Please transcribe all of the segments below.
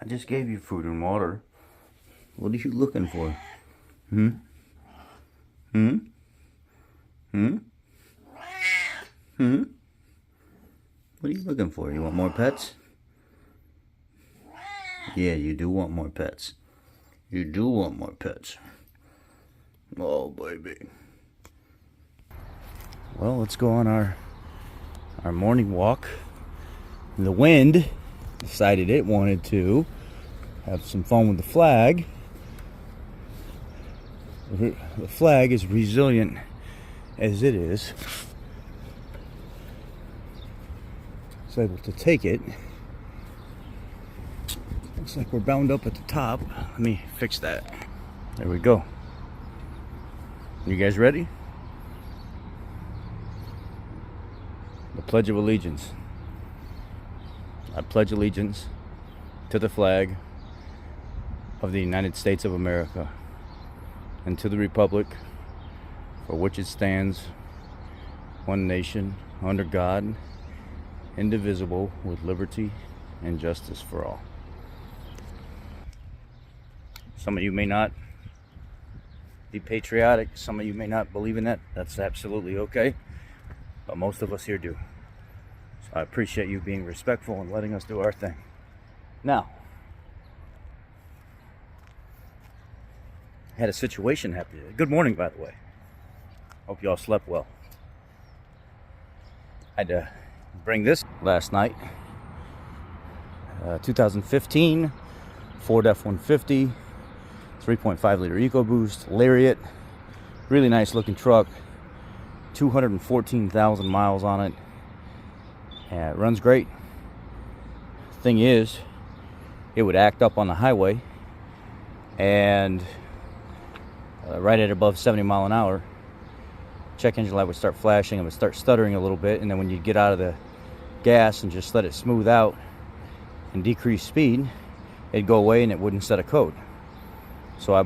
I just gave you food and water. What are you looking for? Hmm? Hmm? Hmm? Hmm? What are you looking for? You want more pets? Yeah, you do want more pets. You do want more pets. Oh, baby. Well, let's go on our morning walk. The wind decided it wanted to have some fun with the flag. The flag is resilient as it is. It's able to take it. Looks like we're bound up at the top. Let me fix that. There we go. You guys ready? The Pledge of Allegiance. I pledge allegiance to the flag of the United States of America and to the republic for which it stands, one nation, under God, indivisible, with liberty and justice for all. Some of you may not be patriotic. Some of you may not believe in that. That's absolutely okay. But most of us here do. So I appreciate you being respectful and letting us do our thing. Now, I had a situation happen today. Good morning, by the way. Hope you all slept well. I had to bring this last night. 2015 Ford F150, 3.5 liter EcoBoost, Lariat. Really nice looking truck. 214,000 miles on it. And it runs great. Thing is, it would act up on the highway, and right at above 70 mile an hour, check engine light would start flashing and would start stuttering a little bit, and then when you get out of the gas and just let it smooth out and decrease speed, it'd go away and it wouldn't set a code. So I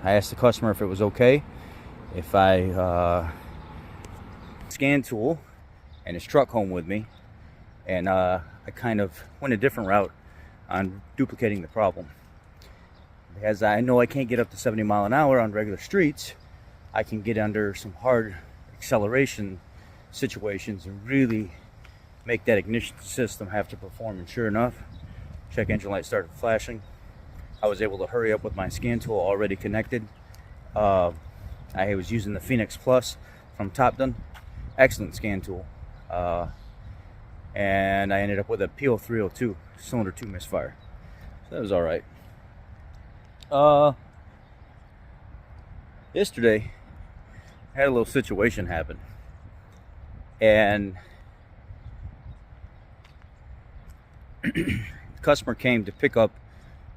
asked the customer if it was okay if I scan tool and his truck home with me, and I kind of went a different route on duplicating the problem. As I know I can't get up to 70 mile an hour on regular streets, I can get under some hard acceleration situations and really make that ignition system have to perform. And sure enough, check engine light started flashing. I was able to hurry up with my scan tool already connected. I was using the Phoenix Plus from Topdon. Excellent scan tool. And I ended up with a PO302 cylinder 2 misfire. So that was all right. Yesterday, I had a little situation happen. And the customer came to pick up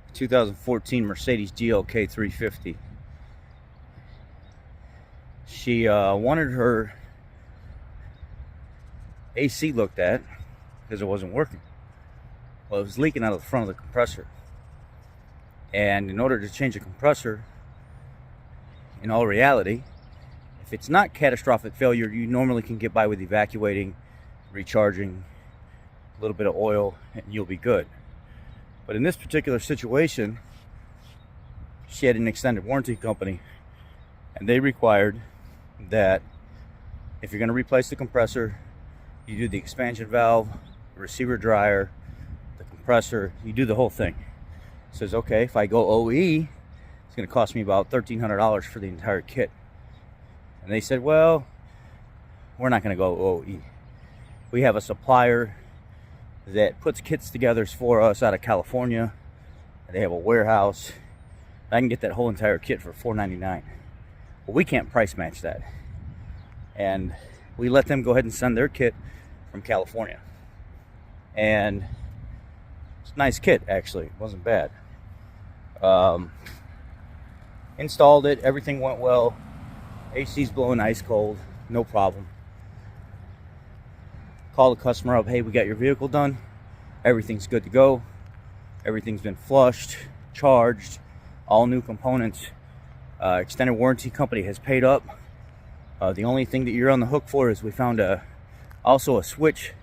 a 2014 Mercedes GLK 350. She wanted her AC looked at because it wasn't working. Well, it was leaking out of the front of the compressor. And in order to change a compressor, in all reality, if it's not catastrophic failure, you normally can get by with evacuating, recharging, a little bit of oil, and you'll be good. But in this particular situation, she had an extended warranty company, and they required that if you're going to replace the compressor, you do the expansion valve, the receiver dryer, the compressor, you do the whole thing. It says, okay, if I go OE, it's going to cost me about $1,300 for the entire kit. And they said, well, we're not going to go OE. We have a supplier that puts kits together for us out of California. They have a warehouse. I can get that whole entire kit for $499. Well, we can't price match that. And we let them go ahead and send their kit from California. And it's a nice kit, actually. It wasn't bad. Installed it. Everything went well. AC's blowing ice cold. No problem. Call the customer up. Hey, we got your vehicle done. Everything's good to go. Everything's been flushed, charged, all new components. Extended warranty company has paid up. The only thing that you're on the hook for is we found also a switch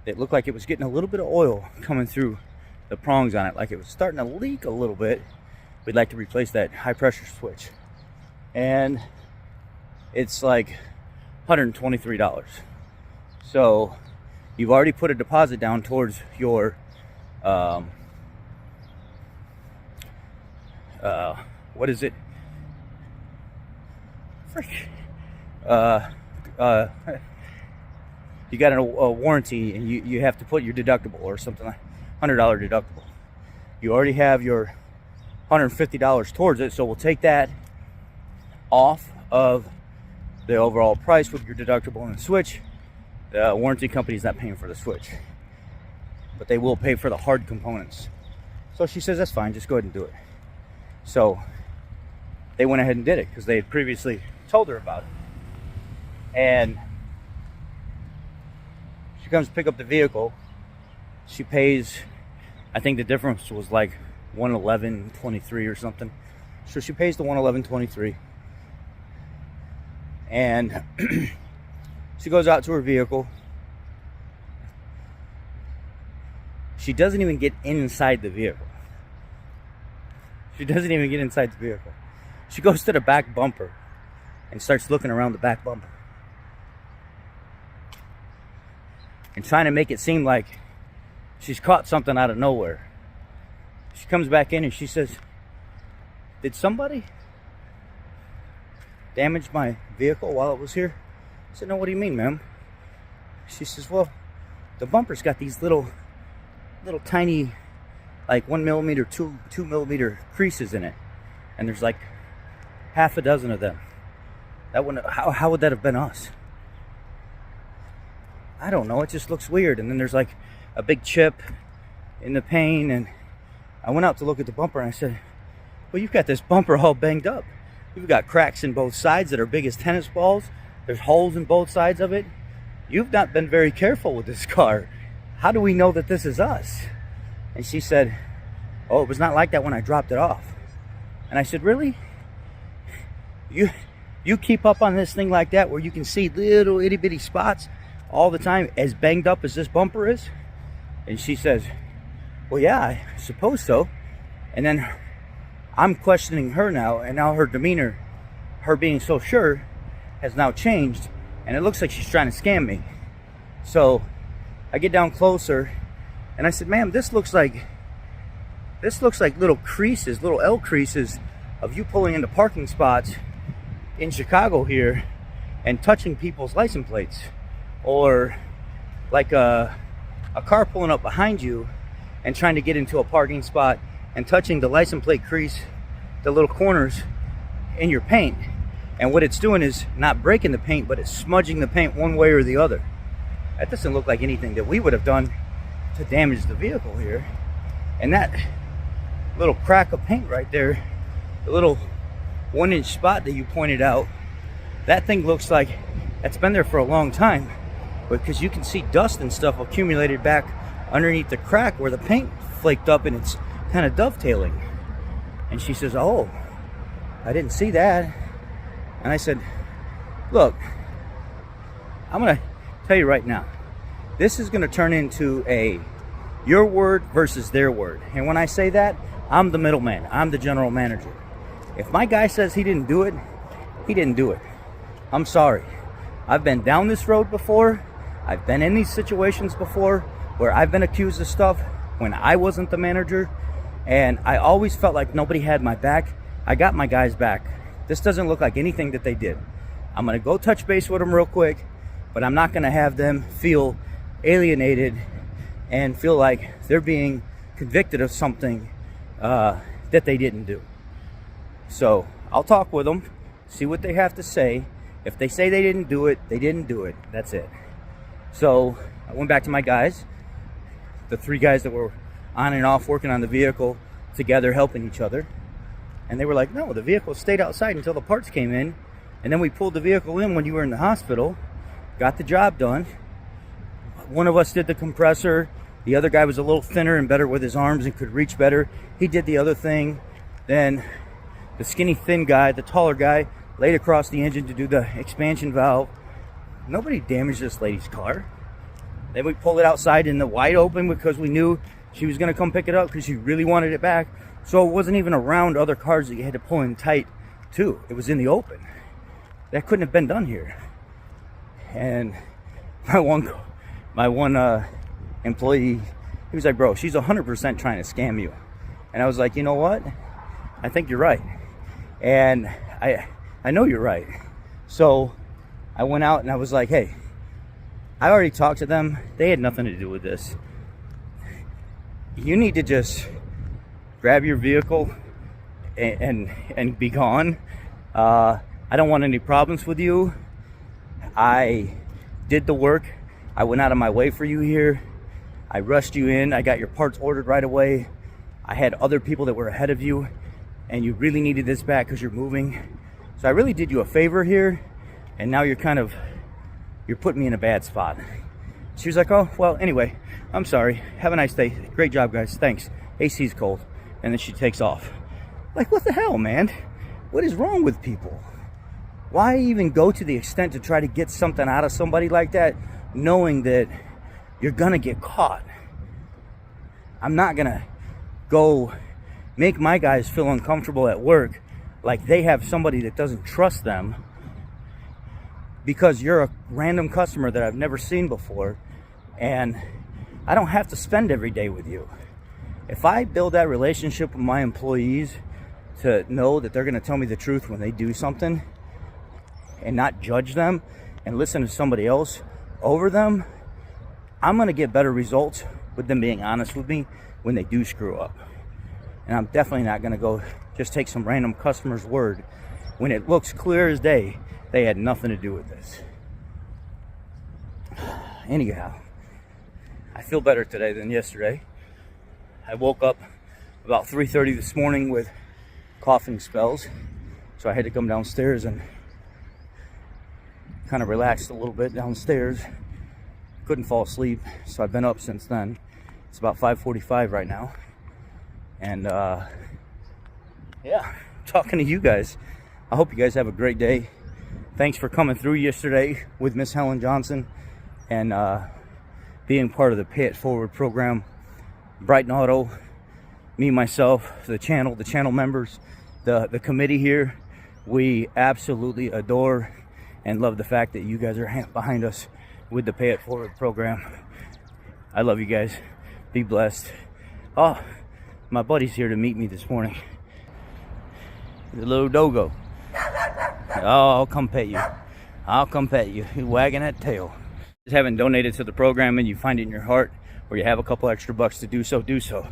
that looked like it was getting a little bit of oil coming through the prongs on it, like it was starting to leak a little bit. We'd like to replace that high pressure switch. And it's like $123. So you've already put a deposit down towards your what is it? Frick. You got a warranty, and you have to put your deductible or something like $100 deductible. You already have your $150 towards it, so we'll take that off of the overall price with your deductible and the switch. The warranty company's not paying for the switch, but they will pay for the hard components. So she says, that's fine, just go ahead and do it. So they went ahead and did it because they had previously told her about it. And she comes to pick up the vehicle. She pays, I think the difference was like $111.23 or something. So she pays the $111.23. And she goes out to her vehicle. She doesn't even get inside the vehicle. She doesn't even get inside the vehicle. She goes to the back bumper and starts looking around the back bumper and trying to make it seem like she's caught something out of nowhere. She comes back in and she says, did somebody damage my vehicle while it was here? I said, no, what do you mean, ma'am? She says, well, the bumper's got these little tiny, like 1 millimeter, 2 millimeter creases in it. And there's like half a dozen of them. That wouldn't, how would that have been us? I don't know, it just looks weird. And then there's like a big chip in the paint. And I went out to look at the bumper and I said, well, you've got this bumper all banged up. You've got cracks in both sides that are big as tennis balls. There's holes in both sides of it. You've not been very careful with this car. How do we know that this is us? And she said, oh, it was not like that when I dropped it off. And I said, really? You keep up on this thing like that where you can see little itty bitty spots all the time, as banged up as this bumper is? And she says, well, yeah, I suppose so. And then I'm questioning her now, and now her demeanor, her being so sure, has now changed, and it looks like she's trying to scam me. So I get down closer and I said, ma'am, this looks like little creases, little L creases of you pulling into parking spots in Chicago here and touching people's license plates, or like a car pulling up behind you and trying to get into a parking spot and touching the license plate crease, the little corners in your paint. And what it's doing is not breaking the paint, but it's smudging the paint one way or the other. That doesn't look like anything that we would have done to damage the vehicle here. And that little crack of paint right there, the little 1-inch spot that you pointed out, that thing looks like that's been there for a long time, because you can see dust and stuff accumulated back underneath the crack where the paint flaked up and it's kind of dovetailing. And she says, oh, I didn't see that. And I said, look, I'm going to tell you right now, this is going to turn into a your word versus their word. And when I say that, I'm the middleman. I'm the general manager. If my guy says he didn't do it, he didn't do it. I'm sorry. I've been down this road before. I've been in these situations before where I've been accused of stuff when I wasn't the manager. And I always felt like nobody had my back. I got my guys' back. This doesn't look like anything that they did. I'm going to go touch base with them real quick, but I'm not going to have them feel alienated and feel like they're being convicted of something that they didn't do. So I'll talk with them, see what they have to say. If they say they didn't do it, they didn't do it. That's it. So I went back to my guys, the 3 guys that were on and off working on the vehicle together, helping each other. And they were like, no, the vehicle stayed outside until the parts came in. And then we pulled the vehicle in when you were in the hospital, got the job done. One of us did the compressor. The other guy was a little thinner and better with his arms and could reach better. He did the other thing. Then the skinny, thin guy, the taller guy, laid across the engine to do the expansion valve. Nobody damaged this lady's car. Then we pulled it outside in the wide open because we knew She was gonna come pick it up because she really wanted it back. So it wasn't even around other cars that you had to pull in tight too. It was in the open. That couldn't have been done here. And my one employee, he was like, bro, she's 100% trying to scam you. And I was like, you know what? I think you're right. And I know you're right. So I went out and I was like, hey, I already talked to them. They had nothing to do with this. You need to just grab your vehicle and be gone. I don't want any problems with you. I did the work. I went out of my way for you here. I rushed you in. I got your parts ordered right away. I had other people that were ahead of you, and you really needed this back because you're moving. So I really did you a favor here, and now you're putting me in a bad spot. She was like, oh, well, anyway, I'm sorry. Have a nice day. Great job, guys. Thanks. AC's cold. And then she takes off. Like, what the hell, man? What is wrong with people? Why even go to the extent to try to get something out of somebody like that, knowing that you're gonna get caught? I'm not gonna go make my guys feel uncomfortable at work like they have somebody that doesn't trust them because you're a random customer that I've never seen before, and I don't have to spend every day with you. If I build that relationship with my employees to know that they're going to tell me the truth when they do something and not judge them and listen to somebody else over them, I'm going to get better results with them being honest with me when they do screw up. And I'm definitely not going to go just take some random customer's word when it looks clear as day they had nothing to do with this. Anyhow, I feel better today than yesterday. I woke up about 3:30 this morning with coughing spells, so I had to come downstairs and kind of relaxed a little bit downstairs. Couldn't fall asleep, so I've been up since then. It's about 5:45 right now, and yeah, talking to you guys. I hope you guys have a great day. Thanks for coming through yesterday with Miss Helen Johnson and being part of the Pay It Forward program. Brighton Auto, me, myself, the channel members, the committee here, we absolutely adore and love the fact that you guys are behind us with the Pay It Forward program. I love you guys. Be blessed. Oh, my buddy's here to meet me this morning. The little dogo. Oh, I'll come pet you. I'll come pet you. You're wagging that tail. Just haven't donated to the program and you find it in your heart, or you have a couple extra bucks to do so, do so.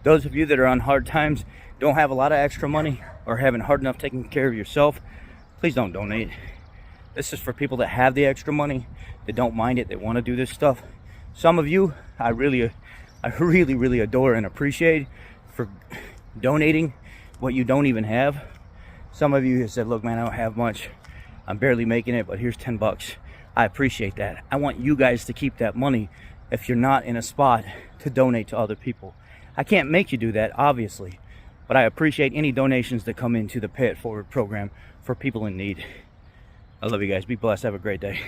Those of you that are on hard times, don't have a lot of extra money, or having hard enough taking care of yourself, please don't donate. This is for people that have the extra money, that don't mind it, that want to do this stuff. Some of you, I really adore and appreciate for donating what you don't even have. Some of you have said, look, man, I don't have much. I'm barely making it, but here's 10 bucks. I appreciate that. I want you guys to keep that money if you're not in a spot to donate to other people. I can't make you do that, obviously, but I appreciate any donations that come into the Pay It Forward program for people in need. I love you guys. Be blessed. Have a great day.